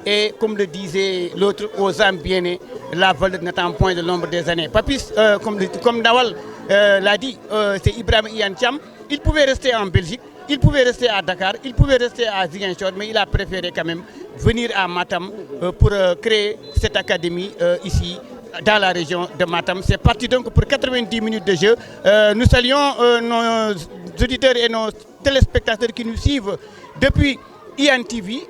Et comme le disait l'autre, aux âmes bien-nées, la valeur n'attend point de l'ombre des années. Papis, comme Nawal l'a dit, c'est Ibrahim Ian Thiam. Il pouvait rester en Belgique, il pouvait rester à Dakar, il pouvait rester à Ziguinchor, mais il a préféré quand même venir à Matam pour créer cette académie ici, dans la région de Matam. C'est parti donc pour 90 minutes de jeu. Nous saluons nos auditeurs et nos téléspectateurs qui nous suivent depuis IAN TV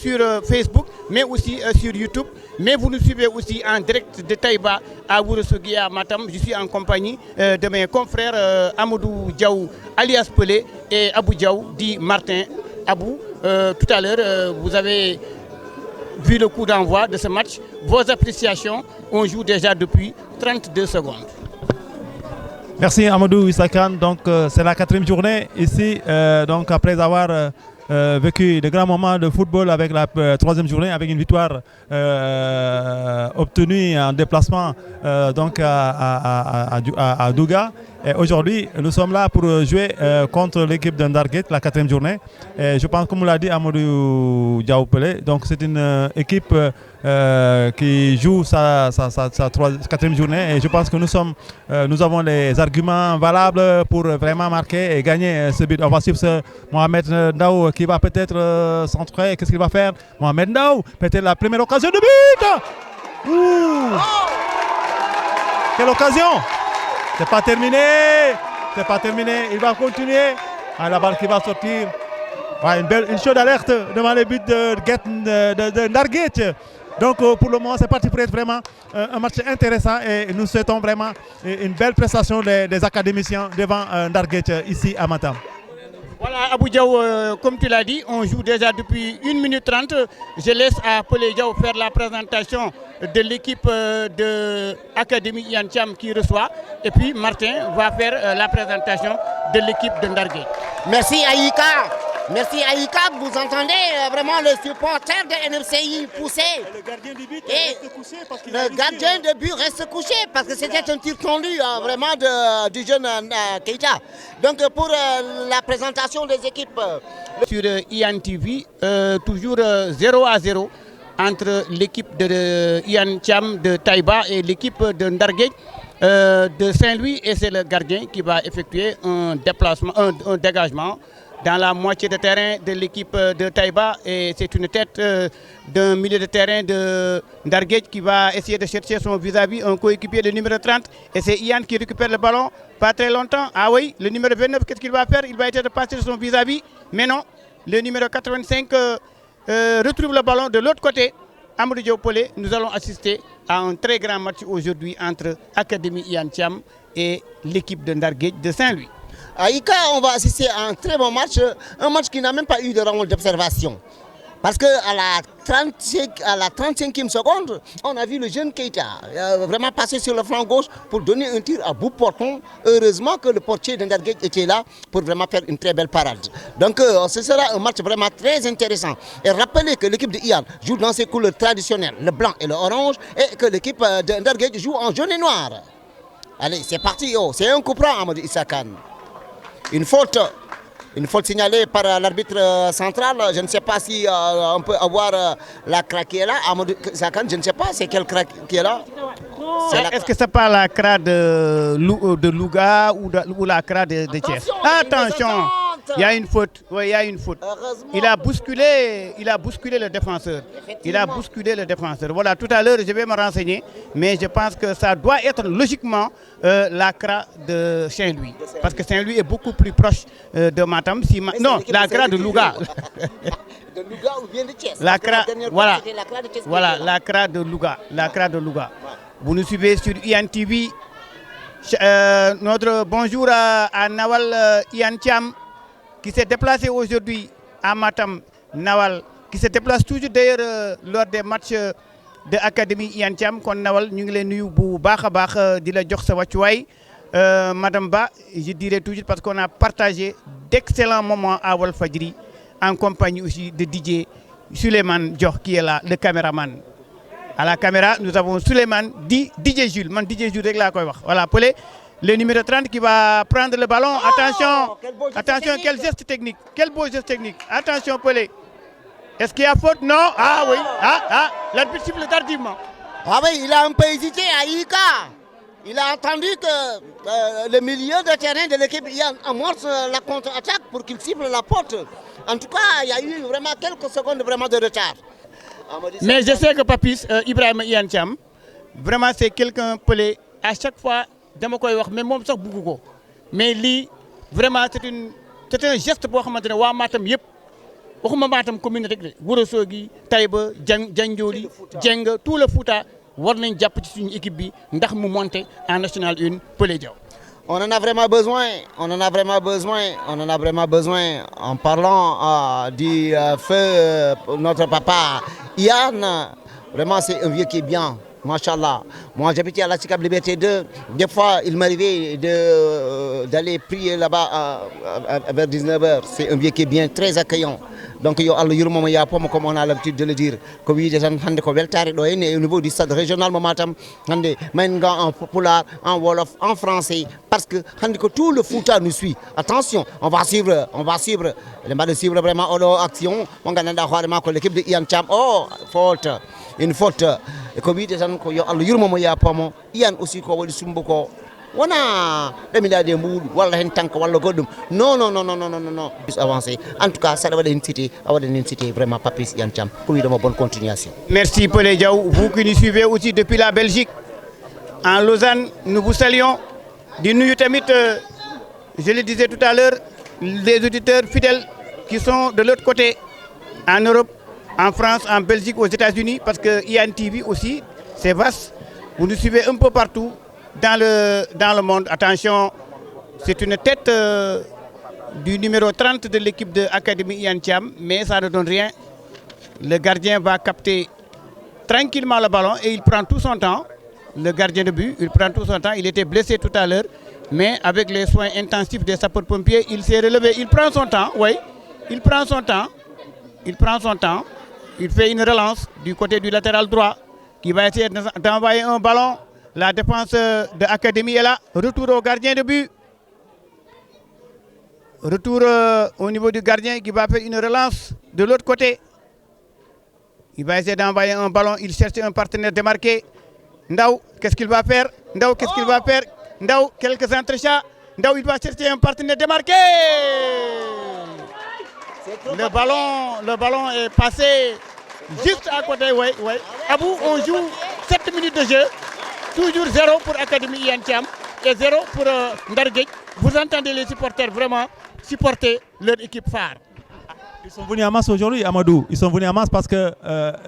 sur Facebook, mais aussi sur YouTube. Mais vous nous suivez aussi en direct de Taïba à Ourossogui à Matam. Je suis en compagnie de mes confrères Amadou Diaw alias Pelé et Abou Diaw dit Martin. Abou, tout à l'heure, vous avez vu le coup d'envoi de ce match. Vos appréciations, on joue déjà depuis 32 secondes. Merci Amadou Issakan. Donc c'est la 4e journée ici. Donc après avoir vécu de grands moments de football avec la 3e journée, avec une victoire obtenue en déplacement donc à Douga. Aujourd'hui, nous sommes là pour jouer contre l'équipe de Ndarguet, la 4e journée. Et je pense, comme l'a dit Amadou Diaw Pelé, donc c'est une équipe qui joue sa 4e journée. Et je pense que nous avons les arguments valables pour vraiment marquer et gagner ce but. On va suivre Mohamed Ndao qui va peut-être centrer. Qu'est-ce qu'il va faire? Mohamed Ndao, peut-être la première occasion de but. Ouh. Quelle occasion! C'est pas terminé, c'est pas terminé. Il va continuer. Ah, la balle qui va sortir. Ouais, une chaude alerte devant le but de Ndarguet. Donc pour le moment, c'est parti pour être vraiment un match intéressant et nous souhaitons vraiment une belle prestation des académiciens devant Ndarguet ici à Matam. Voilà, Abou Diaw, comme tu l'as dit, on joue déjà depuis 1 minute 30. Je laisse à Pelé Diaw faire la présentation de l'équipe de l'Académie Ian Thiam qui reçoit. Et puis Martin va faire la présentation de l'équipe de Ndarguet. Merci Aïka. Merci Aïka, vous entendez vraiment le supporter de NFCI pousser. Le gardien du but reste couché parce qu'il le gardien de but reste couché parce que c'était un tir tendu vraiment du jeune Keita. Donc pour la présentation des équipes. Sur IAN TV, toujours 0-0 entre l'équipe de Ian Thiam de Taïba et l'équipe de Ndarguet de Saint-Louis. Et c'est le gardien qui va effectuer un déplacement, un dégagement dans la moitié de terrain de l'équipe de Taïba. Et c'est une tête d'un milieu de terrain de Ndarguet qui va essayer de chercher son vis-à-vis, un coéquipier, le numéro 30. Et c'est Ian qui récupère le ballon pas très longtemps. Ah oui, le numéro 29, qu'est-ce qu'il va faire? Il va essayer de passer son vis-à-vis. Mais non, le numéro 85 retrouve le ballon de l'autre côté. Amadou Diaw Pelé, nous allons assister à un très grand match aujourd'hui entre Académie Ian Thiam et l'équipe de Ndarguet de Saint-Louis. À Ika, on va assister à un très bon match, un match qui n'a même pas eu de rôle d'observation. Parce qu'à la 35e seconde, on a vu le jeune Keita vraiment passer sur le flanc gauche pour donner un tir à bout portant. Heureusement que le portier de Ndarguet était là pour vraiment faire une très belle parade. Donc ce sera un match vraiment très intéressant. Et rappelez que l'équipe de Ian joue dans ses couleurs traditionnelles, le blanc et le orange, et que l'équipe de Ndarguet joue en jaune et noir. Allez, c'est parti, c'est un coup franc, Amadou Issakan. Une faute signalée par l'arbitre central. Je ne sais pas si on peut avoir la craque qui est là. Amadou Issakan, je ne sais pas c'est quelle craque qui est là. Est-ce que c'est pas la craque de Louga ou la craque de Thiès? Attention, il y a une faute. Oui, il y a une faute. Il a bousculé le défenseur. Il a bousculé le défenseur. Voilà, tout à l'heure, je vais me renseigner, mais je pense que ça doit être logiquement la CRA de Saint-Louis. Parce que Saint-Louis est beaucoup plus proche de Matam. Non, la CRA de Louga. De Louga ou bien de Thiès. La CRA, voilà, la CRA de Thiès. Voilà, la CRA de Louga. La CRA de Louga. Vous nous suivez sur IAN TV. Notre bonjour à Nawal Ian Thiam qui s'est déplacé aujourd'hui à Matam. Nawal qui se déplace toujours d'ailleurs lors des matchs de l'Académie Ian Thiam. Kon Nawal ñu ngi lay nuyu bu baax a baax di la jox sa wàccuwaay. Madame Ba, je dirais toujours parce qu'on a partagé d'excellents moments à Walfadjri en compagnie aussi de DJ Souleymane Dior qui est là, le caméraman. À la caméra, nous avons Souleymane, DJ Jules. Man, DJ Jules, voilà, Pelé, le numéro 30 qui va prendre le ballon. Attention, attention, quel geste technique. Quel beau geste technique. Attention, Pelé. Est-ce qu'il y a faute? Non. Ah oui. L'arbitre siffle tardivement. Ah oui, il a un peu hésité à Ika. Il a attendu que le milieu de terrain de l'équipe amorce la contre-attaque pour qu'il cible la porte. En tout cas, il y a eu vraiment quelques secondes vraiment de retard. Mais je sais que Papis, Ibrahim Ian Cham, vraiment c'est quelqu'un pelé. À chaque fois, mais moi je beaucoup. Mais lui, vraiment c'est un geste pour xamantene wa Matam yépp waxuma Matam commune rek Ourossogui Taïba Diandioli Dieng tout le Fouta war nañ japp ci suñu équipe bi ndax mu monter en national 1 Pelé Diaw. On en a vraiment besoin, on en a vraiment besoin, on en a vraiment besoin. En parlant du feu notre papa Ian, vraiment c'est un vieux qui est bien. Machallah. Moi j'habitais à la Sicap Liberté 2. Des fois il m'arrivait d'aller prier là-bas vers 19h. C'est un vieux qui est bien, très accueillant. Donc yo Allah yurmama ya pom comme on a l'habitude de le dire. Ko wiide tan hande ko weltare do ene au niveau du stade régional Matam hande menga en pulaar, en wolof, en français parce que hande ko tout le Fouta nous suit. Attention, on va suivre le match de suivre vraiment en action. On gagne d'abord ko l'équipe de Ian Cham. Oh, faute. Une faute. Et ko wiide tan ko yo Allah yurmama ya pom Ian aussi ko wadi sumbu ko wana demilade mbudu walla hen tanka walla goddum non plus avancer en tout cas ça doit une cité vraiment Papis Ian Cham pour lui donner bonne continuation. Merci Pelé Diaw, vous qui nous suivez aussi depuis la Belgique en Lausanne, nous vous saluons di nuyu tamit je le disais tout à l'heure les auditeurs fidèles qui sont de l'autre côté en Europe, en France, en Belgique, aux États-Unis parce que Ian TV aussi c'est vaste, vous nous suivez un peu partout dans le monde. Attention, c'est une tête du numéro 30 de l'équipe de l'Académie Ian Cham, mais ça ne donne rien. Le gardien va capter tranquillement le ballon et il prend tout son temps. Le gardien de but, il prend tout son temps. Il était blessé tout à l'heure, mais avec les soins intensifs des sapeurs-pompiers, il s'est relevé. Il prend son temps, oui, il prend son temps. Il fait une relance du côté du latéral droit qui va essayer d'envoyer un ballon. La défense de l'Académie est là. Retour au gardien de but. Retour au niveau du gardien qui va faire une relance de l'autre côté. Il va essayer d'envoyer un ballon. Il cherche un partenaire démarqué. Ndao, qu'est-ce qu'il va faire? Ndao, qu'est-ce qu'il va faire? Ndao, quelques entrechats. Ndao, il va chercher un partenaire démarqué. Le ballon est passé juste à côté. Ouais. Abou, on joue 7 minutes de jeu. Toujours 0 pour l'Académie Ian Cham et 0 pour Ndarguej. Vous entendez les supporters vraiment supporter leur équipe phare. Ils sont venus en masse aujourd'hui, Amadou. Ils sont venus en masse parce que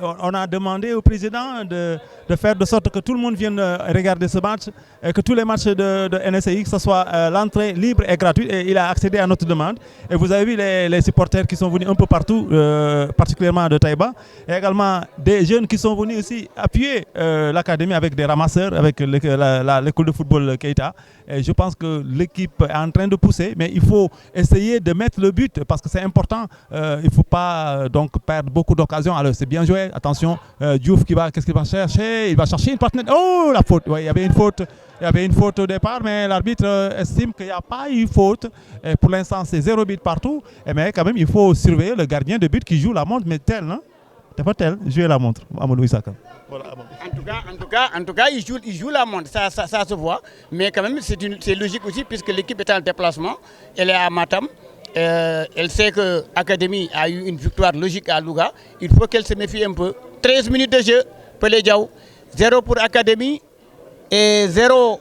on a demandé au président de faire de sorte que tout le monde vienne regarder ce match et que tous les matchs de NSI, que ce soit l'entrée libre et gratuite. Et il a accédé à notre demande. Et vous avez vu les supporters qui sont venus un peu partout, particulièrement de Taïba. Et également des jeunes qui sont venus aussi appuyer l'académie avec des ramasseurs, avec l'école de football Keita. Et je pense que l'équipe est en train de pousser, mais il faut essayer de mettre le but parce que c'est important. Il ne faut pas donc perdre beaucoup d'occasions. Alors c'est bien joué, attention, Diouf qu'est-ce qu'il va chercher? Il va chercher une partenaire. Oh, la faute, ouais, il y avait une faute au départ, mais l'arbitre estime qu'il n'y a pas eu faute. Et pour l'instant, c'est 0 but partout. Mais quand même, il faut surveiller le gardien de but qui joue la montre, mais tel, non? C'est pas tel, jouer la montre, Amadou Issaka. Voilà. En tout cas, il joue la montre, ça se voit. Mais quand même, c'est logique aussi, puisque l'équipe est en déplacement, elle est à Matam. Elle sait que l'Académie a eu une victoire logique à Louga. Il faut qu'elle se méfie un peu. 13 minutes de jeu, Pelé Diaw. 0 pour l'Académie et 0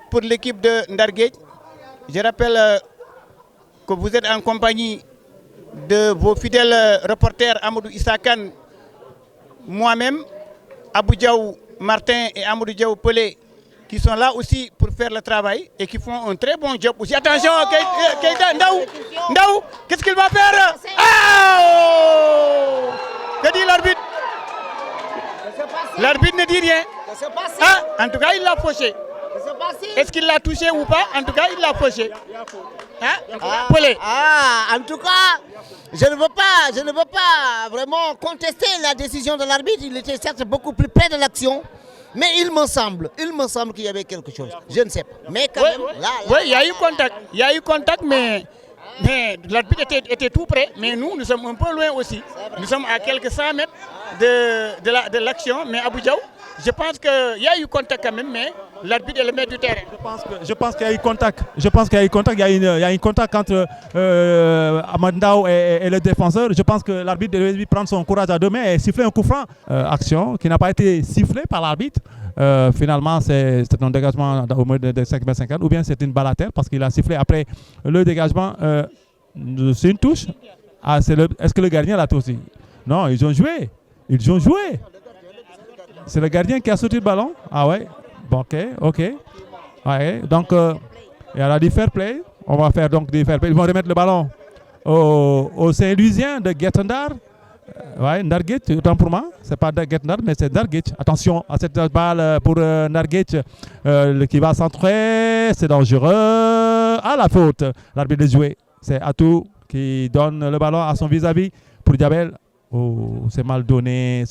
pour l'équipe de Ndarguej. Je rappelle que vous êtes en compagnie de vos fidèles reporters Amadou Issakan, moi-même, Abou Diaw Martin et Amadou Diaw Pelé, qui sont là aussi pour faire le travail et qui font un très bon job aussi. Attention, Keita, Ndao, qu'est-ce qu'il va faire? Oh! Que dit l'arbitre? L'arbitre ne dit rien. En tout cas, il l'a fauché. Est-ce qu'il l'a touché ou pas? En tout cas, il l'a fauché. En tout cas, je ne veux pas vraiment contester la décision de l'arbitre. Il était certes beaucoup plus près de l'action. Mais il me semble qu'il y avait quelque chose. Je ne sais pas. Mais quand même, oui, il y a eu contact. Mais mais l'arbitre était tout près, mais nous sommes un peu loin aussi. Nous sommes à quelques 100 mètres de l'action, mais Abou Diaw, je pense qu'il y a eu contact quand même, mais l'arbitre est le maître du terrain. Je pense qu'il y a eu contact. Je pense qu'il y a eu contact. Il y a eu contact entre Ahmad Ndao et le défenseur. Je pense que l'arbitre devait lui prendre son courage à deux mains et siffler un coup franc. Action qui n'a pas été sifflée par l'arbitre. Finalement, c'est un dégagement au moins de 5 mètres 50 ou bien c'est une balle à terre parce qu'il a sifflé après le dégagement. C'est une touche. Ah, est-ce que le gardien l'a touché? Non, ils ont joué. Ils ont joué. C'est le gardien qui a sauté le ballon. Ah ouais. Bon, ok. Ouais, donc, il y a du fair play. On va faire donc du fair play. Ils vont remettre le ballon au Saint-Louisien de Guet-Ndar. Ouais, Ndarguet, autant pour moi. C'est pas Guet-Ndar, mais c'est Ndarguet. Attention à cette balle pour Ndarguet qui va centrer. C'est dangereux. À la faute. L'arbitre de jouer. C'est Atou qui donne le ballon à son vis-à-vis pour Diabel. Oh, c'est mal donné.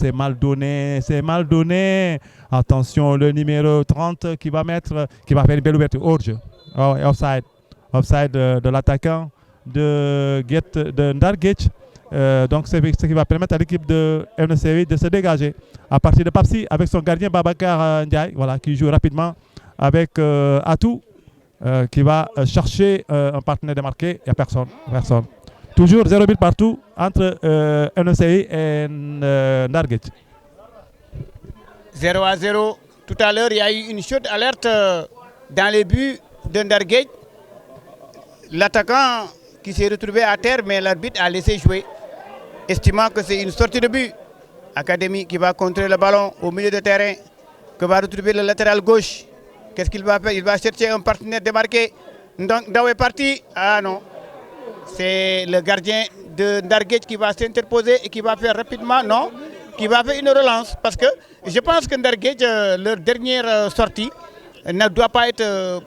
Attention, le numéro 30 qui va faire une belle ouverture. Hors jeu. Oh, offside. Offside de l'attaquant de Ndarguet. Donc c'est ce qui va permettre à l'équipe de MNCI de se dégager à partir de Papsi avec son gardien Babacar Ndiaye, voilà, qui joue rapidement avec Atou qui va chercher un partenaire démarqué. Il n'y a personne. Toujours 0 but partout entre MNCI et Ndarguet. 0-0. Tout à l'heure, il y a eu une chaude alerte dans les buts de Ndarguet. L'attaquant qui s'est retrouvé à terre, mais l'arbitre a laissé jouer, estimant que c'est une sortie de but. Académie qui va contrer le ballon au milieu de terrain, que va retrouver le latéral gauche. Qu'est-ce qu'il va faire? Il va chercher un partenaire démarqué. Ndao est parti. Ah non. C'est le gardien de Ndarguet qui va s'interposer et qui va faire rapidement, non, qui va faire une relance. Parce que je pense que Ndarguet, leur dernière sortie, ne doit pas être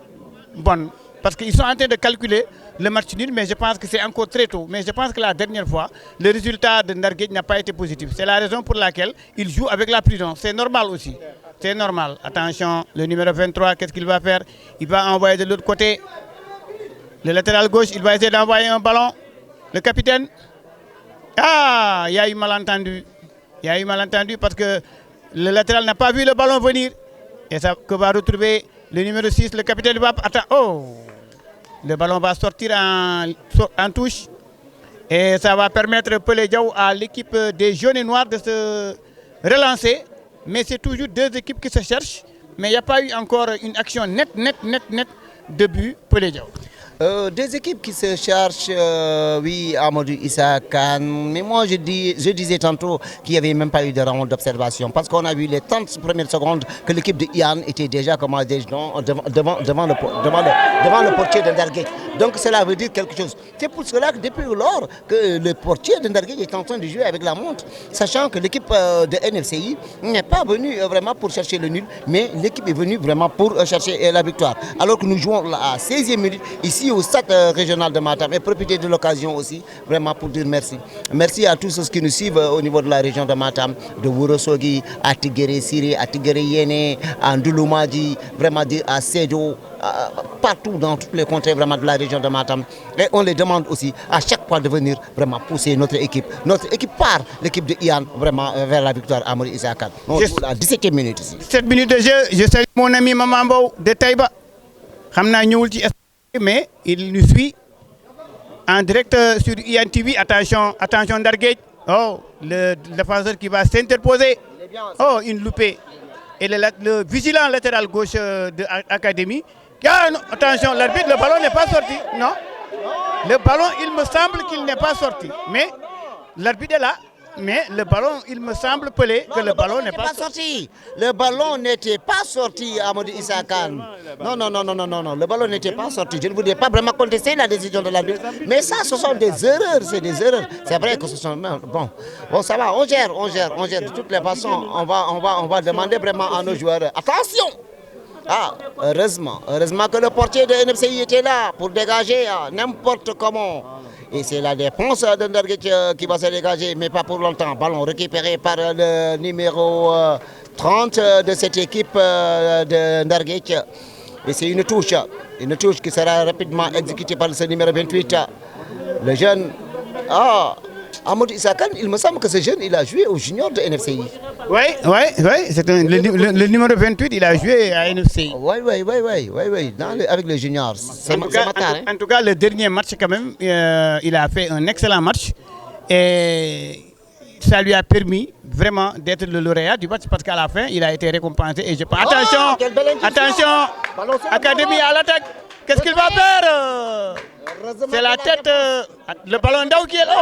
bonne. Parce qu'ils sont en train de calculer le match nul, mais je pense que c'est encore très tôt. Mais je pense que la dernière fois, le résultat de Ndarguet n'a pas été positif. C'est la raison pour laquelle il joue avec la prudence. C'est normal aussi. C'est normal. Attention, le numéro 23, qu'est-ce qu'il va faire? Il va envoyer de l'autre côté. Le latéral gauche, il va essayer d'envoyer un ballon. Le capitaine. Ah, il y a eu malentendu. Il y a eu malentendu parce que le latéral n'a pas vu le ballon venir. Et ça que va retrouver le numéro 6, le capitaine va... Attends, oh! Le ballon va sortir en touche. Et ça va permettre Pelé Diaw à l'équipe des jaunes et noirs de se relancer. Mais c'est toujours deux équipes qui se cherchent. Mais il n'y a pas eu encore une action nette de but Pelé Diaw. Des équipes qui se cherchent, oui, Amadou Issa Khan. Mais moi, je disais tantôt qu'il n'y avait même pas eu de round d'observation. Parce qu'on a vu les 30 premières secondes que l'équipe de Ian était déjà devant le portier de Ndarguet. Donc cela veut dire quelque chose. C'est pour cela que depuis lors que le portier de Ndarguet est en train de jouer avec la montre, sachant que l'équipe de NFCI n'est pas venue vraiment pour chercher le nul, mais l'équipe est venue vraiment pour chercher la victoire. Alors que nous jouons à 16e minute ici au stade régional de Matam et profiter de l'occasion aussi vraiment pour dire merci. Merci à tous ceux qui nous suivent au niveau de la région de Matam, de Wourossogui, à Tigéré Siré, à Tigéré Yéné, à Ndouloumadji, vraiment dire à Sédio, partout dans toutes les contrées vraiment de la région de Matam. Et on les demande aussi à chaque fois de venir vraiment pousser notre équipe. Notre équipe part, l'équipe de Ian, vraiment vers la victoire à Amadou Issa Khan. On joue à 17e minute ici. 7 minutes de jeu, je salue mon ami Mamambo de Taïba. Mais il nous suit en direct sur Ian TV. Attention Ndarguet. Oh, le défenseur qui va s'interposer. Oh, une loupée. Et le vigilant latéral gauche de l'Académie. Ah, non, attention, l'arbitre, le ballon n'est pas sorti. Non. Le ballon, il me semble qu'il n'est pas sorti. Mais l'arbitre est là. Mais le ballon, il me semble Pelé que le ballon n'est pas sorti. Le ballon n'était pas sorti, Amadou Issa Khan. Non, le ballon n'était pas sorti. Je ne voudrais pas vraiment contester la décision de l'arbitre. Mais ça, ce sont des erreurs, c'est des erreurs. C'est vrai que ce sont... Bon, ça va, on gère. De toutes les façons, on va demander vraiment à nos joueurs, attention! Ah, heureusement que le portier de NFCI était là pour dégager n'importe comment. Et c'est la défense de Ndarguet qui va se dégager, mais pas pour longtemps. Ballon récupéré par le numéro 30 de cette équipe de Ndarguet. Et c'est une touche qui sera rapidement exécutée par ce numéro 28. Le jeune, Amadou Issakan, il me semble que ce jeune, il a joué au junior de NFCI. Oui, c'est le numéro 28, il a joué à NFCI. Oui, avec le junior. En tout cas, le dernier match quand même, il a fait un excellent match. Et ça lui a permis vraiment d'être le lauréat du match parce qu'à la fin, il a été récompensé. Et je pense, attention, Académie à l'attaque. Qu'est-ce qu'il va faire? C'est la tête, le ballon d'Aou qui est là.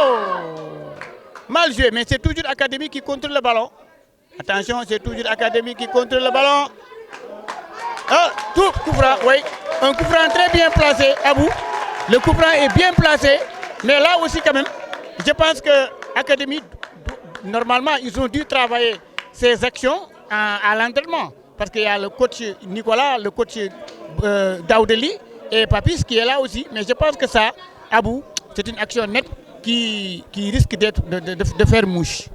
Mal joué, mais c'est toujours Académie qui contrôle le ballon. Attention, c'est toujours Académie qui contrôle le ballon. Tout coup franc, oui. Un coup franc très bien placé, Abou. Le coup franc est bien placé. Mais là aussi, quand même, je pense que Académie, normalement, ils ont dû travailler ces actions à l'entraînement. Parce qu'il y a le coach Nicolas, le coach Daoudeli et Papis qui est là aussi. Mais je pense que ça, Abou, c'est une action nette qui risque de faire mouche.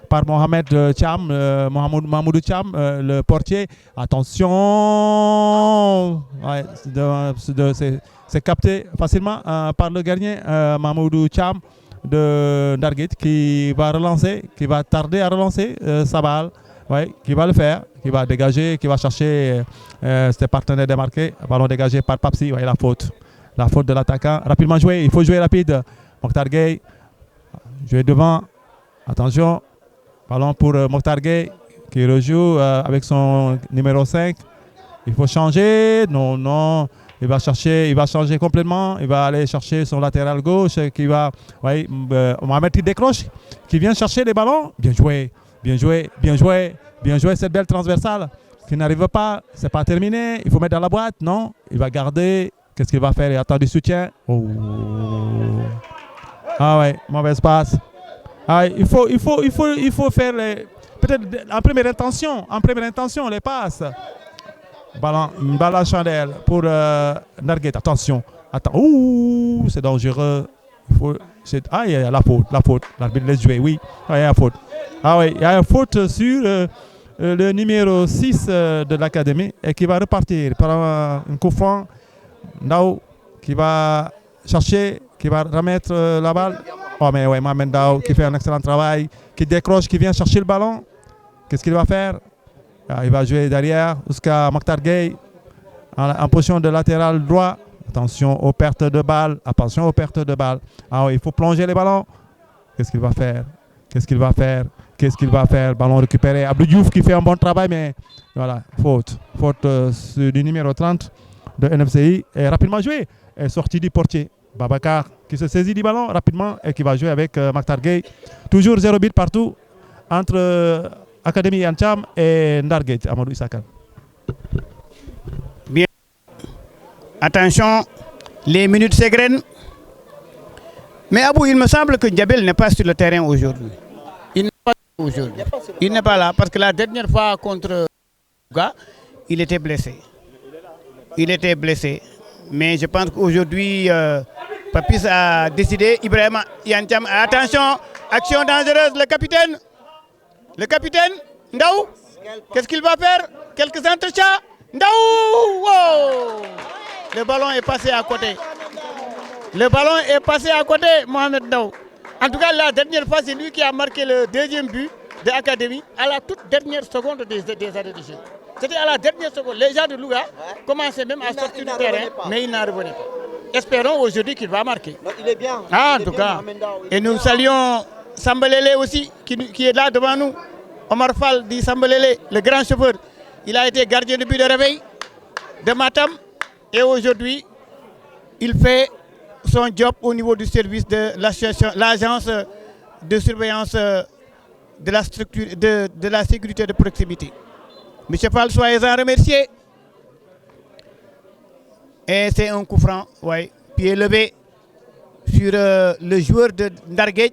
Par Mohamed Cham, Mahmoudou Cham, le portier. Attention, ouais, c'est capté facilement par le gardien Mahmoudou Cham de Ndarguet qui va relancer, qui va tarder à relancer sa balle, ouais, qui va le faire, qui va dégager, qui va chercher ses partenaires démarqués. Ballon dégagé par Papsi, ouais, la faute de l'attaquant. Rapidement joué, il faut jouer rapide. Mokhtar Gueye, jouer devant, attention. Ballon pour Mokhtar Gueye qui rejoue avec son numéro 5. Il faut changer. Non. Il va changer complètement. Il va aller chercher son latéral gauche qui va. Ouais, Mohamed qui décroche, qui vient chercher les ballons. Bien joué cette belle transversale qui n'arrive pas. C'est pas terminé. Il faut mettre dans la boîte. Non. Il va garder. Qu'est-ce qu'il va faire? Il attend du soutien. Oh. Ah ouais, mauvaise passe. Ah, il faut faire peut-être en première intention les passes. Balle à chandelle pour Ndarguet. Attention. Ouh, c'est dangereux. Il y a la faute. L'arbitre laisse jouer, oui. Ah, il y a la faute. Ah oui, il y a une faute sur le numéro 6 de l'académie et qui va repartir par un coup franc. Ndao qui va chercher, qui va remettre la balle. Oh mais ouais, Mohamed Ndao qui fait un excellent travail, qui décroche, qui vient chercher le ballon. Qu'est-ce qu'il va faire? Il va jouer derrière jusqu'à Mokhtar Gueye en position de latéral droit. Attention aux pertes de balles. Ah oui, il faut plonger les ballons. Qu'est-ce qu'il va faire? Ballon récupéré. Abdou Diouf qui fait un bon travail, mais voilà, faute du numéro 30 de NFCI. Et rapidement joué. Et sortie du portier. Babacar qui se saisit du ballon rapidement et qui va jouer avec Mokhtar Gueye. Toujours 0 but partout entre Académie Yancham et Ndarguet, Amadou Issakan. Bien. Attention, les minutes s'égrènent. Mais Abou, il me semble que Djabel n'est pas sur le terrain aujourd'hui. Il n'est pas là parce que la dernière fois contre Ouga, il était blessé. Mais je pense qu'aujourd'hui, Papis a décidé, Ibrahim Yancham, attention, action dangereuse, le capitaine, Ndao, qu'est-ce qu'il va faire? Quelques entrechats, Ndao, wow! Le ballon est passé à côté. Mohamed Ndao. En tout cas, la dernière fois, c'est lui qui a marqué le deuxième but de l'Académie à la toute dernière seconde des arrêts de jeu. C'était à la dernière seconde. Les gens de Louga commençaient même à sortir du terrain, mais il n'en revenait pas. Espérons aujourd'hui qu'il va marquer. Non, il est bien. En tout cas. Et nous saluons Sambelele aussi, qui est là devant nous. Omar Fall dit Sambelele, le grand chauffeur. Il a été gardien de but de réveil de Matam. Et aujourd'hui, il fait son job au niveau du service de l'agence de surveillance de la structure de la sécurité de proximité. Monsieur Fall, soyez-en remerciés. Et c'est un coup franc, ouais, pied levé sur le joueur de Ndarguet.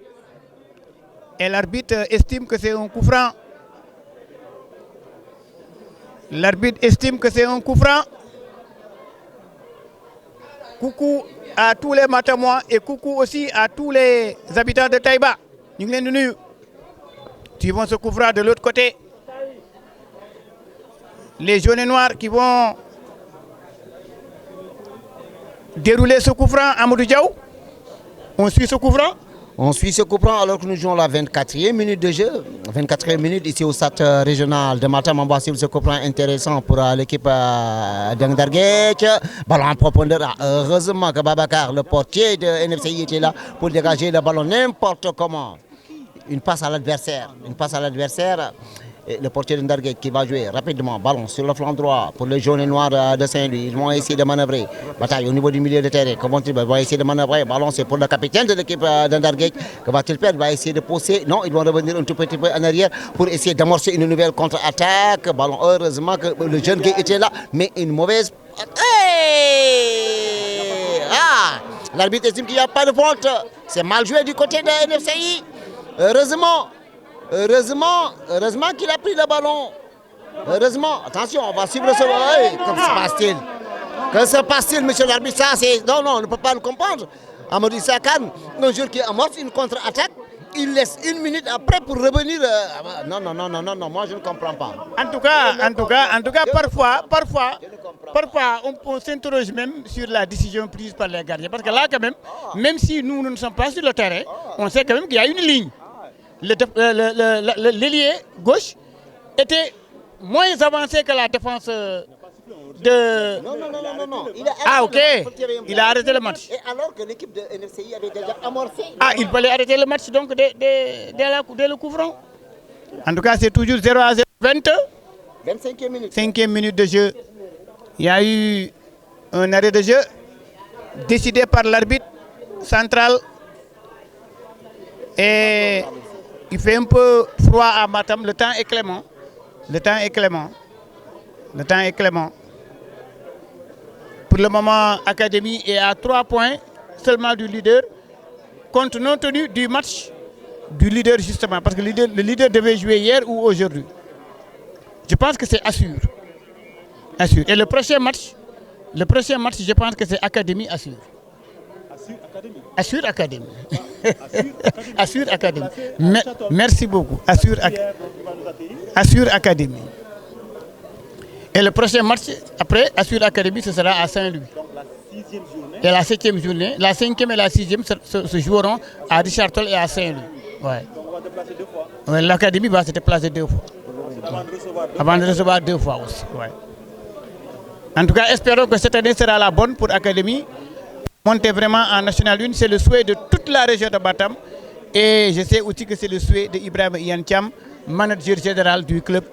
Et l'arbitre estime que c'est un coup franc. Coucou à tous les Matamois et coucou aussi à tous les habitants de Taïba. Nous suivons ce coup franc de l'autre côté. Les jaunes et noirs qui vont dérouler ce coup franc, Amadou Diaw. On suit ce coup franc. On suit ce coup franc alors que nous jouons la 24e minute de jeu. 24e minute ici au stade régional de Matam. On va suivre ce coup franc intéressant pour l'équipe d'Andarguet. Ballon en profondeur. Heureusement que Babacar, le portier de NFCI, était là pour dégager le ballon n'importe comment. Une passe à l'adversaire. Une passe à l'adversaire. Et le portier de Ndarguet qui va jouer rapidement, ballon sur le flanc droit pour les jaunes et noirs de Saint-Louis. Ils vont essayer de manœuvrer. Bataille au niveau du milieu de terrain. Comment ils vont essayer de manœuvrer. Ballon, c'est pour le capitaine de l'équipe de Ndarguet. Que va-t-il faire? Il va essayer de pousser. Non, ils vont revenir un tout petit peu en arrière pour essayer d'amorcer une nouvelle contre-attaque. Ballon, heureusement que le jeune gay était là, mais une mauvaise. Ah, l'arbitre estime qu'il n'y a pas de faute. C'est mal joué du côté de NFCI. Heureusement qu'il a pris le ballon. Heureusement, attention, on va suivre ce ballon. Que se passe-t-il? Que se passe-t-il, monsieur l'arbitre? Ça, c'est. Non, on ne peut pas le comprendre. Amadou Sakane, un joueur qui amorce une contre-attaque, il laisse une minute après pour revenir. Non, moi je ne comprends pas. En tout cas, parfois, on s'interroge même sur la décision prise par les gardiens. Parce que là, quand même si nous ne sommes pas sur le terrain, on sait quand même qu'il y a une ligne. L'ailier gauche était moins avancé que la défense de... Non. Il a arrêté le match. Et alors que l'équipe de NFCI avait déjà amorcé... Il fallait arrêter le match donc dès le coup franc. En tout cas, c'est toujours 0-0. 25e minute. 5e minute de jeu. Il y a eu un arrêt de jeu décidé par l'arbitre central. Et il fait un peu froid à Matam. Le temps est clément. Pour le moment, Académie est à 3 points seulement du leader, compte non tenu du match du leader justement, parce que le leader devait jouer hier ou aujourd'hui. Je pense que c'est assure. Et le prochain match, je pense que c'est Académie assure. Assure Académie. Assure Académie. Merci beaucoup. Assure Académie. Et le prochain match, après Assure Académie, ce sera à Saint-Louis. Et la 7e journée, la 5e et la 6e se joueront à Richard Toll et à Saint-Louis. Ouais. L'Académie va se déplacer 2 fois. Avant de recevoir 2 fois aussi. Ouais. En tout cas, espérons que cette année sera la bonne pour Académie. Monter vraiment en National 1, c'est le souhait de toute la région de Matam. Et je sais aussi que c'est le souhait de Ibrahim Iyantiam, manager général du club.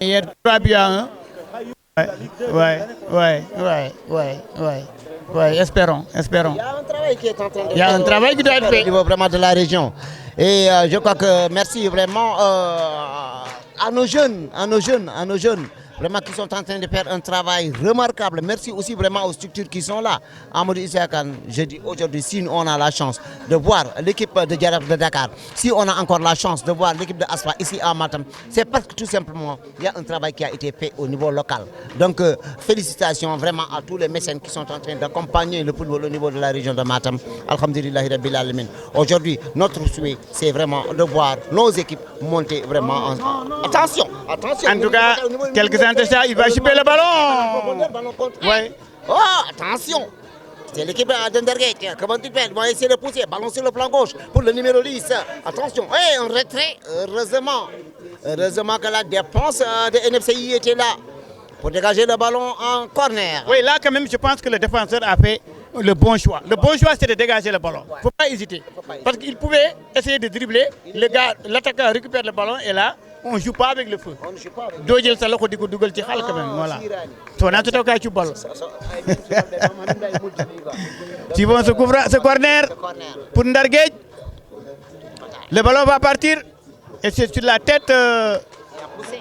Hier, 3-1. Ouais, espérons. Il y a un travail qui est en train de Il y a un travail qui doit être fait. Au niveau vraiment de la région. Et je crois que merci vraiment à nos jeunes, vraiment qui sont en train de faire un travail remarquable. Merci aussi vraiment aux structures qui sont là. Amadou Issakan, je dis aujourd'hui, si on a la chance de voir l'équipe de Djaraf de Dakar, si on a encore la chance de voir l'équipe de Asfa ici à Matam, c'est parce que tout simplement, il y a un travail qui a été fait au niveau local. Donc, félicitations vraiment à tous les mécènes qui sont en train d'accompagner le football au niveau de la région de Matam. Alhamdulillahi Rabbil Alamin. Aujourd'hui, notre souhait, c'est vraiment de voir nos équipes monter vraiment en... Attention. En tout cas, quelques ça, il va chipper le ballon. Ouais. Oh, attention. C'est l'équipe d'Undergate. Comment tu fais? Ils vont essayer de pousser. Ballon sur le plan gauche pour le numéro 10. Attention. Un retrait. Heureusement que la défense de NFCI était là pour dégager le ballon en corner. Oui, là quand même, je pense que le défenseur a fait le bon choix. Le bon choix, c'est de dégager le ballon. Il ne faut pas hésiter. Parce qu'il pouvait essayer de dribbler. L'attaquant récupère le ballon et là, on ne joue pas avec le feu. Dojel sa loxo diko dugal ci xal quand même, voilà. Tona to ka ci ball. Tu vois ce corner pour Ndarguej. Le ballon va partir et c'est sur la tête.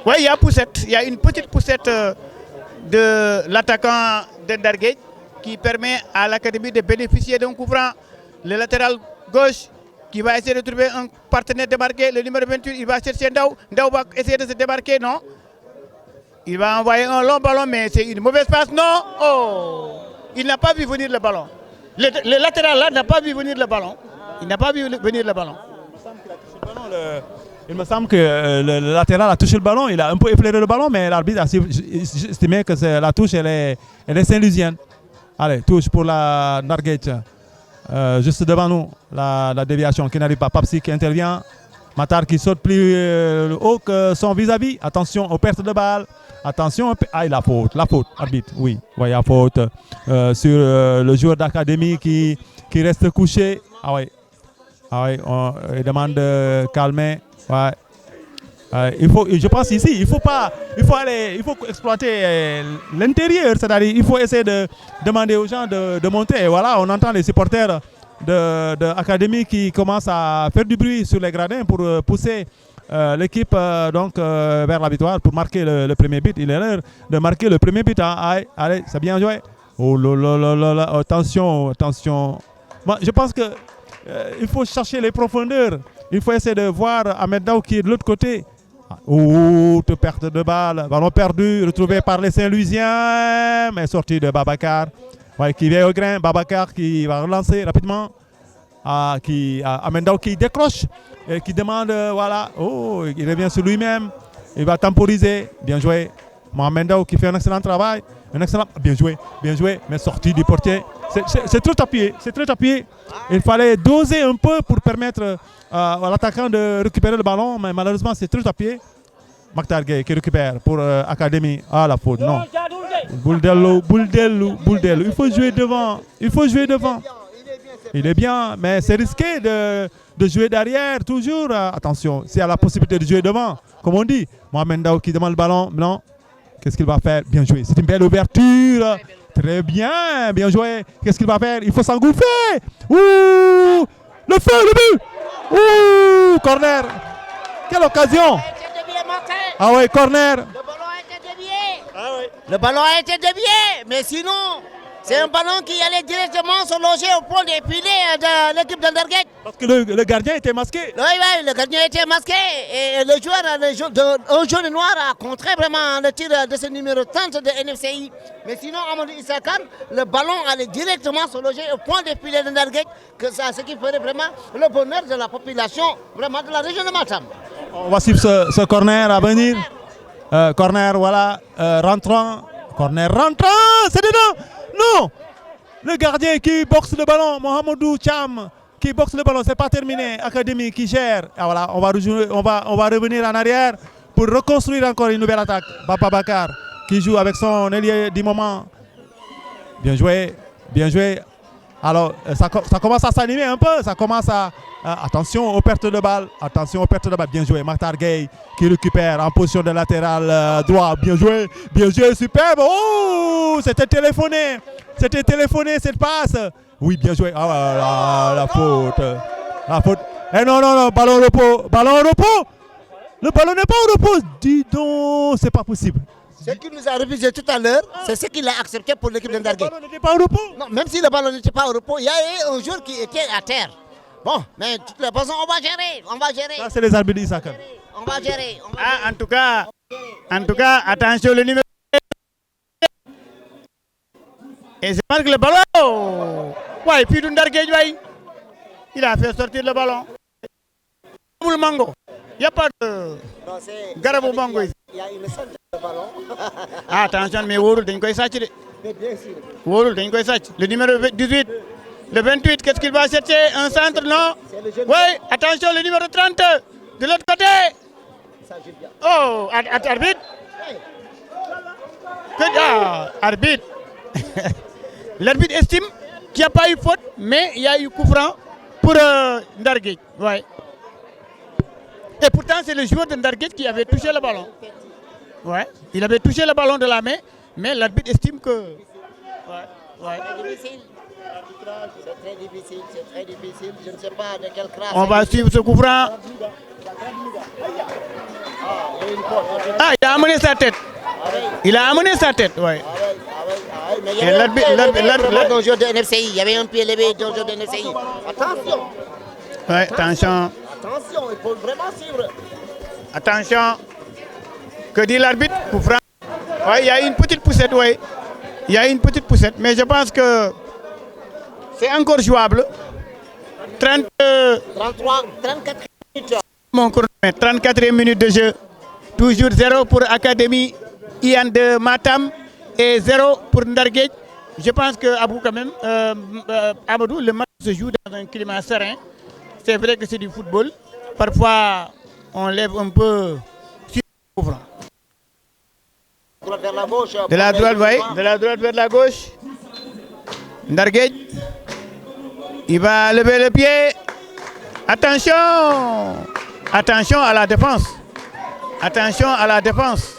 Oui, il y a poussette. Il y a une petite poussette de l'attaquant de Ndarguej qui permet à l'Académie de bénéficier d'un coup franc. Le latéral gauche qui va essayer de trouver un partenaire démarqué, le numéro 28, il va chercher Ndao. Ndao va essayer de se démarquer, non. Il va envoyer un long ballon, mais c'est une mauvaise passe, non. Oh, il n'a pas vu venir le ballon. Le latéral là n'a pas vu venir le ballon. Il n'a pas vu venir le ballon. Il me semble que le latéral a touché le ballon, il a un peu effleuré le ballon, mais l'arbitre a estimé que la touche elle est saint-louisienne. Allez, touche pour la Ndarguet. juste devant nous, la déviation qui n'arrive pas. Papsi qui intervient. Matar qui saute plus haut que son vis-à-vis. Attention aux pertes de balles. Attention. Ah, il a faute. La faute, arbitre. Oui, il y a faute sur le joueur d'académie qui reste couché. Ah oui. On demande de calmer. Ouais. Je pense ici, il faut exploiter l'intérieur, c'est-à-dire il faut essayer de demander aux gens de monter. Et voilà, on entend les supporters de l'académie qui commencent à faire du bruit sur les gradins pour pousser l'équipe vers la victoire, pour marquer le premier but. Il est l'heure de marquer le premier but. Hein. Allez, c'est bien joué. Oh là, attention. Moi, je pense que il faut chercher les profondeurs. Il faut essayer de voir Ahmed Daou qui est de l'autre côté. Perte de balle. Ballon perdu, retrouvé par les Saint-Louisiens. Mais sorti de Babacar. Ouais, qui vient au grain. Babacar qui va relancer rapidement. Ahmed Daou qui décroche. Et qui demande, il revient sur lui-même. Il va temporiser. Bien joué. Ahmed Daou qui fait un excellent travail. Bien joué. Mais sorti du portier. C'est trop appuyé. Il fallait doser un peu pour permettre à l'attaquant de récupérer le ballon, mais malheureusement c'est trop appuyé. Makhtar Gueye qui récupère pour Académie. Ah, la faute, non. Bouldelou. Il faut jouer devant. Il est bien, mais c'est risqué de jouer derrière toujours. Attention, s'il y a la possibilité de jouer devant, comme on dit. Mohamed Daou qui demande le ballon. Non. Qu'est-ce qu'il va faire? Bien joué. C'est une belle ouverture. Très bien joué. Qu'est-ce qu'il va faire? Il faut s'engouffrer. Ouh, le feu, le but. Ouh, corner. Quelle occasion. Ah oui, corner. Le ballon a été dévié, mais sinon, c'est un ballon qui allait directement se loger au point des filets de l'équipe d'Anderguet. Parce que le gardien était masqué. Oui, le gardien était masqué et le joueur, un jaune noir a contré vraiment le tir de ce numéro 30 de NFCI. Mais sinon, Amadou Issa Kane, le ballon allait directement se loger au point des filets d'Anderguet, ce qui ferait vraiment le bonheur de la population vraiment de la région de Matam. On va suivre ce corner à venir. Corner, voilà, rentrant. Corner rentrant, c'est dedans. Non, le gardien qui boxe le ballon, Mohamedou Cham, qui boxe le ballon, c'est pas terminé. Académie qui gère. Ah, voilà, on va revenir en arrière pour reconstruire encore une nouvelle attaque. Baba Bakar qui joue avec son ailier du moment. Bien joué. Alors, ça commence à s'animer un peu. Ça commence à... attention aux pertes de balle. Bien joué. Makhtar Gueye qui récupère en position de latéral droit. Bien joué, superbe. Oh, c'était téléphoné cette passe. Oui, bien joué. Ah, la faute. Eh non, ballon au repos. Le ballon n'est pas au repos. Dis donc, c'est pas possible. Ce qu'il nous a refusé tout à l'heure, c'est ce qu'il a accepté pour l'équipe d'Anderguet. Le ballon n'était pas au repos. Non, même si le ballon n'était pas au repos, il y a un joueur qui était à terre. Bon, mais de toute façon, on va gérer. Ça, c'est les arbitres d'Issa Kane. On va gérer. En tout cas, attention, le numéro. Et c'est marque le ballon. Ouais, puis Ndarguet, il a fait sortir le ballon. Le mango. Il n'y a pas de garabou mango ici. Il y a une sorte de ballon. Attention, mais Worul, t'as une quoi ça? Le numéro 18. Le 28, qu'est-ce qu'il va chercher? Un centre, non? Oui, attention, le numéro 30. De l'autre côté. Oh, arbitre. Arbitre. L'arbitre estime qu'il n'y a pas eu faute, mais il y a eu coup franc pour Ndarguet. Ouais. Et pourtant, c'est le joueur de Ndarguet qui avait touché le ballon. Ouais. Il avait touché le ballon de la main, mais l'arbitre estime que... Ouais. C'est très difficile. Je ne sais pas de quelle classe. On va suivre ce coup franc. Il a amené sa tête. Ouais. Mais il y avait un pied levé dans le jeu de NFCI. Il y avait un pied levé dans le jeu de NFCI. Attention. Ouais, attention. Il faut vraiment suivre. Attention. Que dit l'arbitre? Coup franc. Ouais, il y a une petite poussette, ouais. Mais je pense que c'est encore jouable. 34 minutes. Mon chronomètre, 34 minutes de jeu. Toujours 0 pour Académie Ian de Matam et 0 pour Ndarguet. je pense que Abou, quand même, Amadou, le match se joue dans un climat serein. C'est vrai que c'est du football. Parfois, on lève un peu sur le coup franc. Vers la gauche, De la droite, oui, de la droite vers la gauche. Ndarguej. Il va lever le pied. Attention! Attention à la défense. Attention à la défense.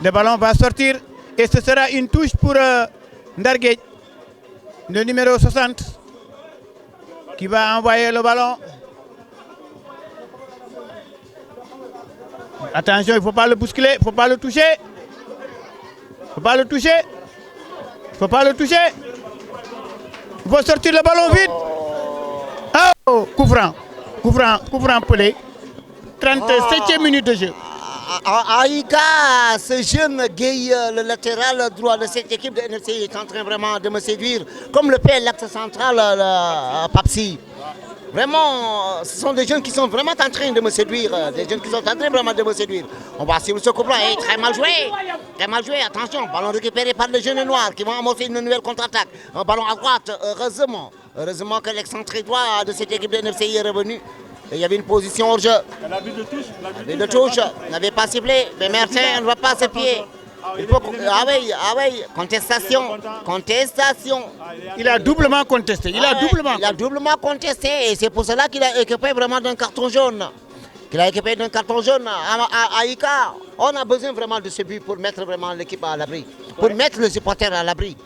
Le ballon va sortir et ce sera une touche pour Ndarguej, le numéro 60, qui va envoyer le ballon. Attention, il ne faut pas le bousculer, il ne faut pas le toucher. Il ne faut pas le toucher. Il ne faut pas le toucher. Il faut sortir le ballon vite. Oh, coup franc. Coup franc Pelé. 37e minute de jeu. Aïka, ce jeune Gueye, le latéral droit de cette équipe de NFC est en train vraiment de me séduire. Comme le fait l'axe central, Papsi. Vraiment, ce sont des jeunes qui sont vraiment en train de me séduire. Des jeunes qui sont en train vraiment de me séduire. On va suivre ce coup franc. Très mal joué. Très mal joué. Attention, ballon récupéré par les jeunes noirs qui vont amorcer une nouvelle contre-attaque. Un ballon à droite, heureusement. Heureusement que l'excentré droit de cette équipe de NFC est revenu. Et il y avait une position hors jeu. L'arbitre de touche. L'arbitre de touche n'avait pas ciblé. Mais Mertin ne va pas ses pieds. Il faut... Ah oui, contestation. Contestation. Il a doublement contesté. Il a doublement contesté. Et c'est pour cela qu'il a équipé vraiment d'un carton jaune. À Aïka. On a besoin vraiment de ce but pour mettre vraiment l'équipe à l'abri. Pour mettre les supporters à l'abri.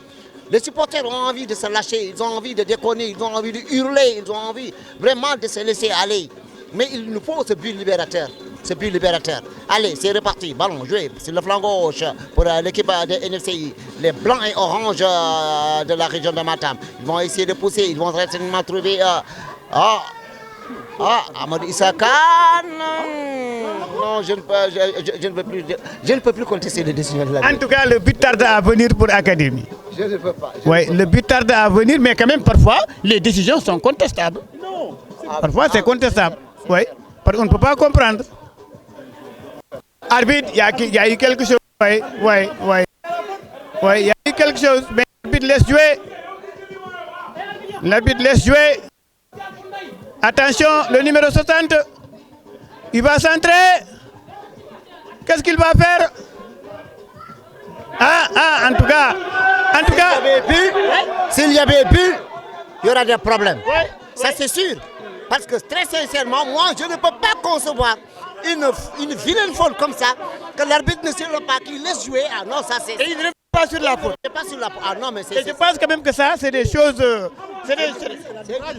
Les supporters ont envie de se lâcher, ils ont envie de déconner, ils ont envie de hurler, ils ont envie vraiment de se laisser aller. Mais il nous faut ce but libérateur. Allez, c'est reparti. Ballon joué sur le flanc gauche pour l'équipe de NFCI. Les blancs et oranges de la région de Matam. Ils vont essayer de pousser, ils vont certainement trouver... Amadou Issaka. Non, je ne peux plus contester les décisions de la vie. En tout cas, le but tarde à venir pour l'Académie. Je ne peux pas. Oui, le but tarde à venir, mais quand même, parfois, les décisions sont contestables. Non. Parfois, c'est contestable. Oui, parce qu'on ne peut pas comprendre. Arbitre, il y a eu quelque chose. Oui, il y a eu quelque chose, mais l'arbitre laisse jouer. L'arbitre laisse jouer. Attention, le numéro 60, il va centrer. Qu'est-ce qu'il va faire? En tout cas. S'il y avait but, il y aura des problèmes. Ça c'est sûr. Parce que très sincèrement, moi je ne peux pas concevoir une vilaine faute comme ça, que l'arbitre ne siffle pas, qu'il laisse jouer. Ah non, ça c'est... Et il ne revient pas sur la faute. Ah non, mais c'est... Je pense quand même que ça, c'est des choses... Ce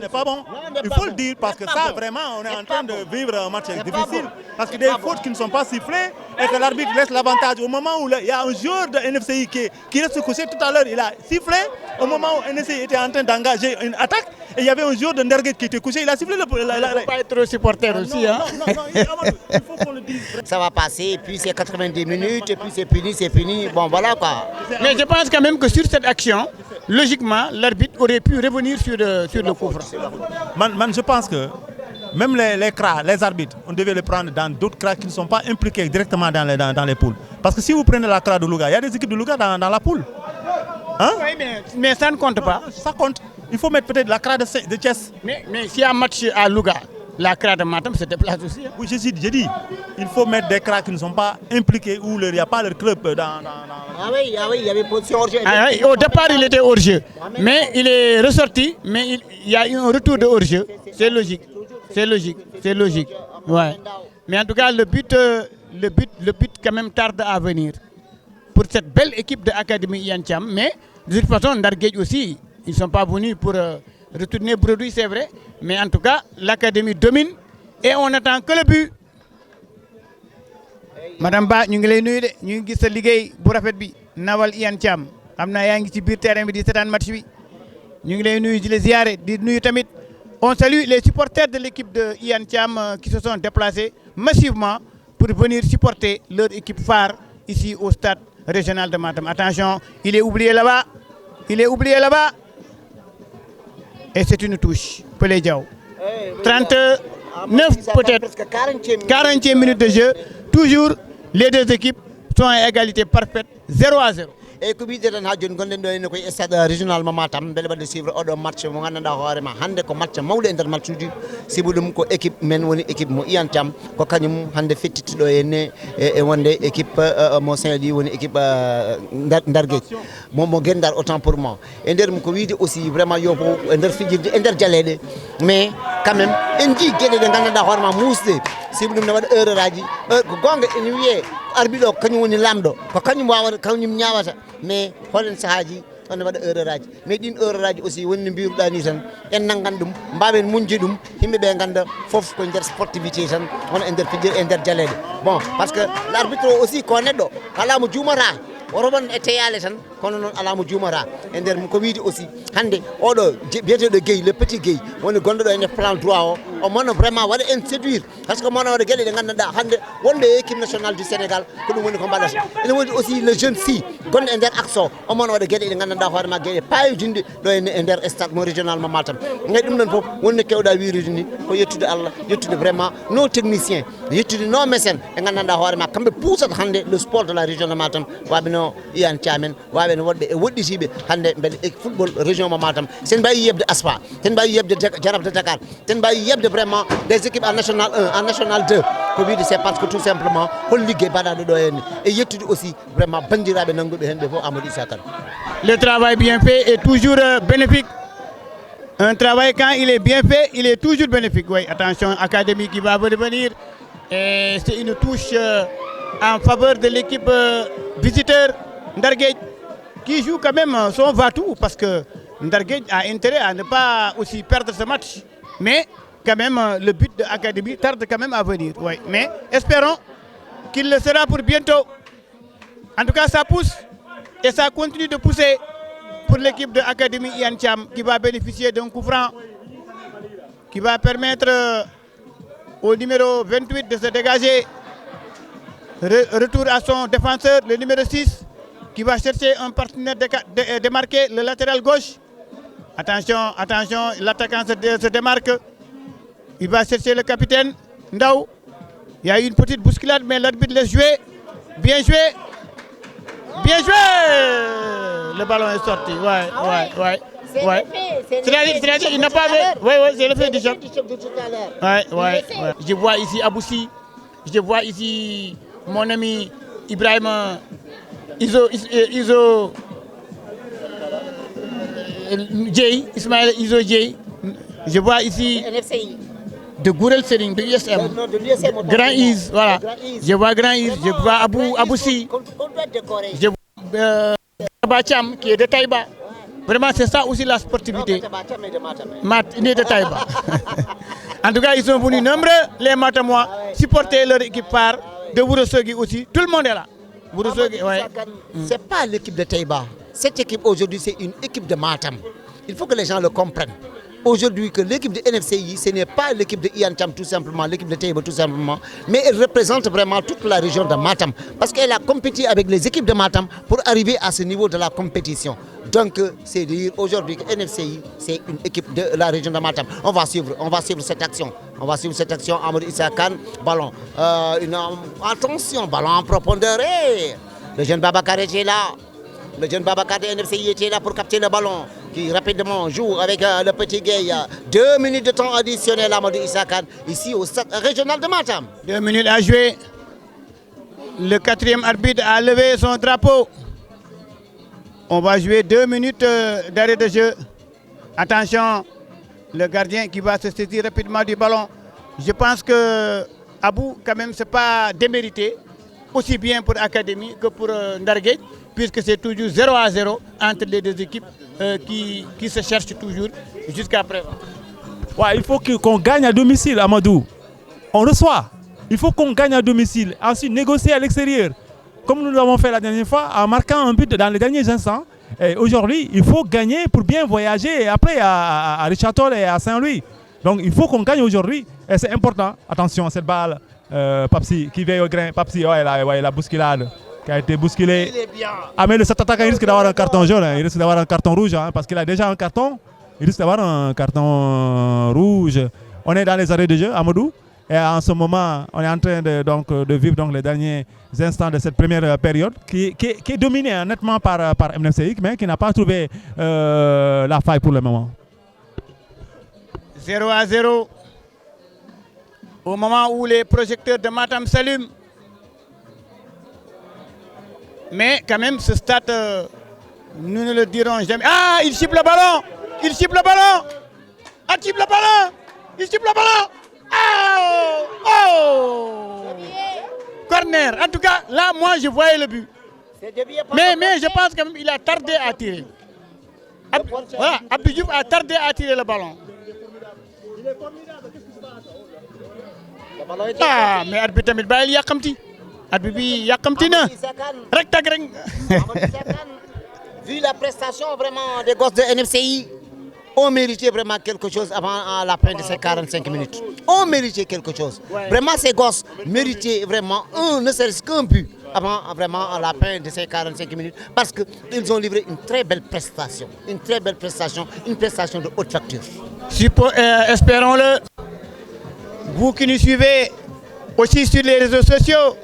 n'est pas bon. Il faut le dire parce que ça, vraiment, on est en train de vivre un match difficile. Parce que des fautes qui ne sont pas sifflées et que l'arbitre laisse l'avantage. Au moment où il y a un joueur de NFCI qui reste couché tout à l'heure, il a sifflé. Au moment où NFCI était en train d'engager une attaque, et il y avait un joueur de Ndarguet qui était couché, il a sifflé le... Il ne faut pas être trop supporter aussi. Non, il faut qu'on le dise. Ça va passer, puis c'est 90 minutes, et puis c'est fini. Bon, voilà quoi. Mais je pense quand même que sur cette action, logiquement, l'arbitre aurait pu revenir sur le coup franc. Je pense que même les CRA, les arbitres, on devait les prendre dans d'autres CRA qui ne sont pas impliqués directement dans les poules. Parce que si vous prenez la CRA de Louga, il y a des équipes de Louga dans la poule. Hein? Oui, mais ça ne compte pas. Ça compte. Il faut mettre peut-être la CRA de Thiès. Mais s'il y a un match à Louga, la CRA de Matam se déplace aussi. Hein. Oui, j'ai dit, il faut mettre des CRA qui ne sont pas impliqués où il n'y a pas leur club dans... Ah oui, il y avait position hors-jeu. Au départ, il était hors-jeu. Mais il est ressorti, mais il y a eu un retour de hors-jeu. C'est logique. Ouais. Mais en tout cas, le but quand même tarde à venir. Pour cette belle équipe de l'Académie Ian Thiam. Mais de toute façon, Ndarguej aussi, ils ne sont pas venus pour retourner Brodouille, c'est vrai. Mais en tout cas, l'Académie domine et on attend que le but. Madame Ba, ñu ngi lay nuyu de ñu ngi gis sa liggéey bu rafet bi Nawal Ian Thiam xam naa yaa ngi ci biir terrain bi di seetaan match bi ñu ngi lay nuyu di la ziare di nuyu tamit. On salue les supporters de l'équipe de Ian Thiam qui se sont déplacés massivement pour venir supporter leur équipe phare ici au stade régional de Matam. Attention, il est oublié là-bas. Et c'est une touche. Pelé Diaw. 39 peut-être. 40e minute de jeu. Toujours, les deux équipes sont à égalité parfaite. 0-0. e ko wiide tan ha joni gonɗen ɗo ene koye stade régional mo Matam beele wadde suivre oɗo match mo gandanɗa hoorema hande ko match mawɗo e nder match uji sibu ɗum ko équipe men woni équipe mo Iyan Thiam ko kañum hande fettitiɗo henne e wonde équipe mo Saint-Louis woni équipe Ndargueji mo gendar autant pour moi e nder ko wiide aussi vraiment yo e nder fijirde e nder jaleɗe mais quand même en jii gueɗe ɗe gandanɗa hoorema musde sibu ɗum ne waɗa erreur aji ko gonga ene wiye arbitre o kañum woni lamɗo ko kañum wawata kañum ñawata mais holen sahaji on waɗa erreur aji mais ɗin erreur aji aussi wonni mbiruɗa ni tan en naggan ɗum mbawen muñde ɗum yimɓeɓe ganda foof ko nder sportivité tan wona e nder fijir e nder jaleɗe bon par ce que l' arbitre o aussi ko neɗɗo ala mo juumata o roɓan e teyale tan kono noon ala mo juumata e nder ko wiide aussi hande oɗo biyeteɗo Gueye le petit Gueye woni gonɗo ɗo ene plan droit o mono vraiment waɗa en séduire par ce que mono waɗa gueɗe ɗe gandanɗa hande wonde équipe nationale du Sénégal ko ɗum woni ko mbaɗata ene woni aussi le jeune fille gonɗo e nder axe o mono waɗa gueɗe ɗe gandanɗa hoorema gueɗe payodinde ɗo e nder stade mo régional mo Matam gay ɗum ɗon foof wonni kewɗa wirude ni ko yettude Allah yettude vraiment nos techniciens yettude nos mécènes e gandanɗa hoorema kamɓe puusata hande le sport de la région de Matam waɓe no Iyan Thiam en waɓe no woɗɓe e woɗɗitiɓe hande beele football région mo Matam sen mbawi yebde ASFA sen mbawi yebde Jarab de Dakar sen mbawi yebde vraiment des équipes en national 1 en national 2 ko wiide c'est parce que tout simplement hol ligguey mbaɗaɗo ɗo henne et yettude aussi vraiment bandiraɓe nangguɓe hen ɓe fof Amadou Issa Kane. Le travail bien fait est toujours bénéfique. Un travail quand il est bien fait, il est toujours bénéfique. Oui, attention, Académie qui va revenir. C'est une touche en faveur de l'équipe visiteur Ndargueji qui joue quand même son va-tout parce que Ndargueji a intérêt à ne pas aussi perdre ce match. Mais quand même, le but de l'Académie tarde quand même à venir. Oui. Mais espérons qu'il le sera pour bientôt. En tout cas, ça pousse et ça continue de pousser pour l'équipe de l'Académie Iyan Thiam qui va bénéficier d'un coup franc qui va permettre au numéro 28 de se dégager. Retour à son défenseur, le numéro 6, qui va chercher un partenaire démarqué, le latéral gauche. Attention, attention, l'attaquant se démarque. Il va chercher le capitaine Ndaw. Il y a eu une petite bousculade, mais l'arbitre laisse jouer. Bien joué. Bien joué. Le ballon est sorti. Ouais. C'est-à-dire, il n'a pas fait. Oui, c'est le fait du choc. Ouais. Je vois ici Aboussi. Je vois ici mon ami Ibrahim Iso Djei, Ismaël Iso Djei. Je vois ici de Gourel Sering, de USM. Grand Is, voilà. Je vois Grand Is, je vois Aboussi. Je vois Bacham qui est de Taïba. Vraiment, c'est ça aussi la sportivité. Il est de Taïba. En tout cas, ils sont venus nombreux, les Matamois, supporter leur équipe part de Wourossogui aussi. Tout le monde est là. Ouais. C'est pas l'équipe de Taïba. Cette équipe aujourd'hui, c'est une équipe de Matam. Il faut que les gens le comprennent. Aujourd'hui, que l'équipe de NFCI, ce n'est pas l'équipe de Iyan Thiam tout simplement, l'équipe de Taïba tout simplement, mais elle représente vraiment toute la région de Matam. Parce qu'elle a compétit avec les équipes de Matam pour arriver à ce niveau de la compétition. Donc, c'est dire aujourd'hui que NFCI, c'est une équipe de la région de Matam. On va suivre cette action. On va suivre cette action. Amadou Issa Kane, ballon. Attention, ballon en profondeur. Le jeune Babacar était là. Le jeune Babacar de NFCI était là pour capter le ballon, qui rapidement joue avec le petit Gueye. 2 minutes de temps additionnel à Amadou Issa Kane, ici au stade régional de Matam. 2 minutes à jouer. Le 4e arbitre a levé son drapeau. On va jouer 2 minutes d'arrêt de jeu. Attention, le gardien qui va se saisir rapidement du ballon. Je pense que Abou, quand même, ce n'est pas démérité, aussi bien pour l'Académie que pour Ndargueji, puisque c'est toujours 0-0 entre les deux équipes qui se cherchent toujours jusqu'à présent. Ouais, il faut qu'on gagne à domicile, Amadou. On reçoit. Il faut qu'on gagne à domicile. Ensuite, négocier à l'extérieur. Comme nous l'avons fait la dernière fois, en marquant un but dans les derniers instants. Aujourd'hui, il faut gagner pour bien voyager après à Richard-Toll et à Saint-Louis. Donc il faut qu'on gagne aujourd'hui. Et c'est important. Attention à cette balle. Papsi qui veille au grain. Papsi, la bousculade. Qui a été bousculé. Ah, mais cet attaquant risque d'avoir un carton jaune, il risque d'avoir un carton rouge, parce qu'il a déjà un carton, il risque d'avoir un carton rouge. On est dans les arrêts de jeu, Amadou. Et en ce moment, on est en train de vivre donc, les derniers instants de cette première période qui est dominée nettement par MNFCI, mais qui n'a pas trouvé la faille pour le moment. 0-0. Au moment où les projecteurs de Matam s'allument. Mais quand même, ce stade, nous ne le dirons jamais. Ah, il chipe le ballon! Il chipe le ballon! Ah, il chipe le ballon! Il chipe le ballon! Oh! Oh! Corner. En tout cas, là, moi, je voyais le but. Mais je pense qu'il a tardé à tirer. Voilà, Abdou Diouf a tardé à tirer le ballon. Ah, mais arbitre tamit bàyyil yàkkamti. Arbitre bi yàkkamti na. Rek tag rek. Vu la prestation vraiment des gosses de NFCI, on méritait vraiment quelque chose avant la fin de ces 45 minutes. On méritait quelque chose. Ouais. Vraiment, ces gosses méritaient vraiment ne serait-ce qu'un but avant vraiment la fin de ces 45 minutes parce qu'ils ont livré une très belle prestation. Une très belle prestation, une prestation de haute facture. Espérons-le. Vous qui nous suivez aussi sur les réseaux sociaux,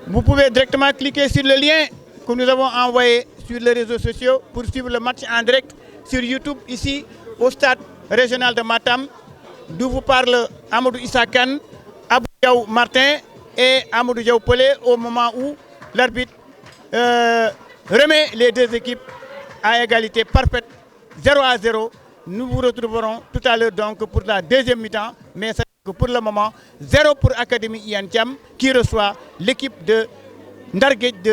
vous pouvez directement cliquer sur le lien que nous avons envoyé sur les réseaux sociaux pour suivre le match en direct sur YouTube ici au stade régional de Matam, d'où vous parle Amadou Issa Kane, Abou Diaw Martin et Amadou Diaw Pelé au moment où l'arbitre remet les deux équipes à égalité parfaite 0-0. Nous vous retrouverons tout à l'heure donc pour la deuxième mi-temps, mais c'est que pour le moment 0 pour Académie Ian Thiam qui reçoit l'équipe de Ndarguedj de